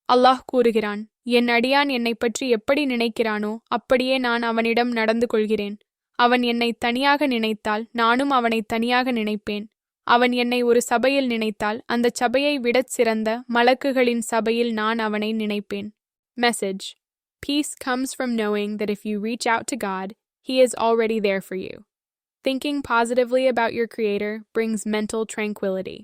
அல்லாஹ் கூறுகிறான், என் அடியான் என்னைப் பற்றி எப்படி நினைக்கிறானோ அப்படியே நான் அவனிடம் நடந்து கொள்கிறேன். அவன் என்னை தனியாக நினைத்தால் நானும் அவனை தனியாக நினைப்பேன். அவன் என்னை ஒரு சபையில் நினைத்தால் அந்தச் சபையை விடச் சிறந்த மலக்குகளின் சபையில் நான் அவனை நினைப்பேன். Message: Peace comes from knowing that if you reach out to God, He is already there for you. Thinking positively about your Creator brings mental tranquility.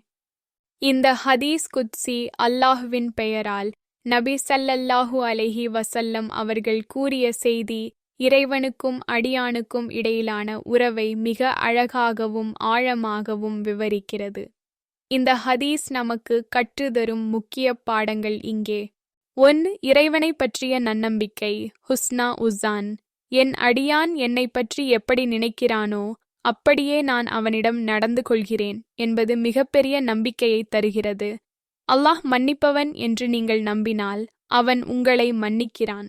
இந்த ஹதீஸ் குத்சி அல்லாஹ்வின் பெயரால் நபி ஸல்லல்லாஹு அலைஹி வஸல்லம் அவர்கள் கூறிய செய்தி இறைவனுக்கும் அடியானுக்கும் இடையிலான உறவை மிக அழகாகவும் ஆழமாகவும் விவரிக்கிறது. இந்த ஹதீஸ் நமக்கு கற்றுத்தரும் முக்கிய பாடங்கள் இங்கே. 1. இறைவனை பற்றிய நன்னம்பிக்கை, ஹுஸ்னா உஸான். என் அடியான் என்னை பற்றி எப்படி நினைக்கிறானோ அப்படியே நான் அவனிடம் நடந்து கொள்கிறேன் என்பது மிகப்பெரிய நம்பிக்கையை தருகிறது. அல்லாஹ் மன்னிப்பவன் என்று நீங்கள் நம்பினால் அவன் உங்களை மன்னிக்கிறான்.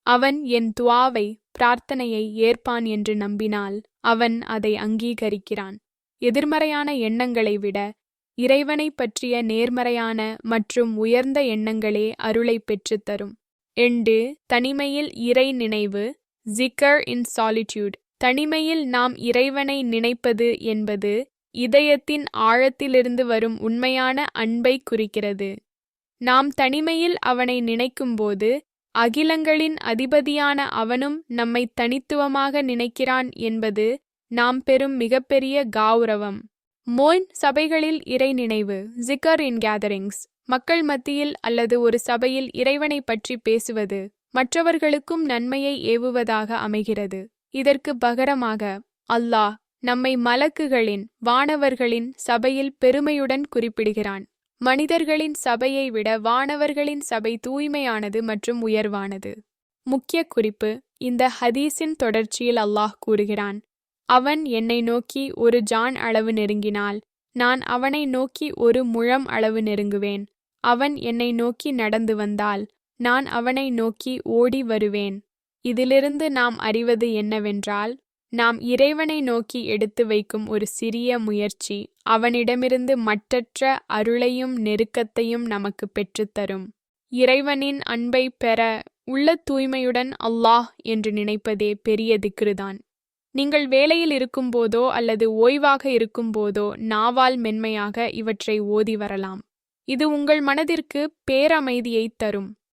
அவன் என் துஆவை, பிரார்த்தனையை ஏற்பான் என்று நம்பினால் அவன் அதை அங்கீகரிக்கிறான். எதிர்மறையான எண்ணங்களை விட இறைவனை பற்றிய நேர்மறையான மற்றும் உயர்ந்த எண்ணங்களே அருளை பெற்றுத்தரும். 2. தனிமையில் இறை நினைவு, ஜிக்கர் இன் சாலிட்யூட். தனிமையில் நாம் இறைவனை நினைப்பது என்பது இதயத்தின் ஆழத்திலிருந்து வரும் உண்மையான அன்பை குறிக்கிறது. நாம் தனிமையில் அவனை நினைக்கும்போது அகிலங்களின் அதிபதியான அவனும் நம்மை தனித்துவமாக நினைக்கிறான் என்பது நாம் பெறும் மிகப்பெரிய கௌரவம். மோன் சபைகளில் இறை நினைவு, ஜிக்கர் இன் கேதரிங்ஸ். மக்கள் மத்தியில் அல்லது ஒரு சபையில் இறைவனை பற்றி பேசுவது மற்றவர்களுக்கும் நன்மையை ஏவுவதாக அமைகிறது. இதற்கு பகரமாக அல்லாஹ் நம்மை மலக்குகளின், வானவர்களின் சபையில் பெருமையுடன் குறிப்பிடுகிறான். மனிதர்களின் சபையை விட வானவர்களின் சபை தூய்மையானது மற்றும் உயர்வானது. முக்கிய குறிப்பு: இந்த ஹதீஸின் தொடர்ச்சியில் அல்லாஹ் கூறுகிறான், அவன் என்னை நோக்கி ஒரு ஜான் அளவு நெருங்கினால் நான் அவனை நோக்கி ஒரு முழம் அளவு நெருங்குவேன். அவன் என்னை நோக்கி நடந்து வந்தால் நான் அவனை நோக்கி ஓடி வருவேன். இதிலிருந்து நாம் அறிவது என்னவென்றால், நாம் இறைவனை நோக்கி எடுத்து வைக்கும் ஒரு சிறிய முயற்சி அவனிடமிருந்து மட்டற்ற அருளையும் நெருக்கத்தையும் நமக்கு பெற்றுத்தரும். இறைவனின் அன்பை பெற உள்ள தூய்மையுடன் அல்லாஹ் என்று நினைப்பதே பெரிய திக்ருதான். நீங்கள் வேலையில் இருக்கும்போதோ அல்லது ஓய்வாக இருக்கும்போதோ நாவால் மென்மையாக இவற்றை ஓதி வரலாம். இது உங்கள் மனதிற்கு பேரமைதியை தரும்.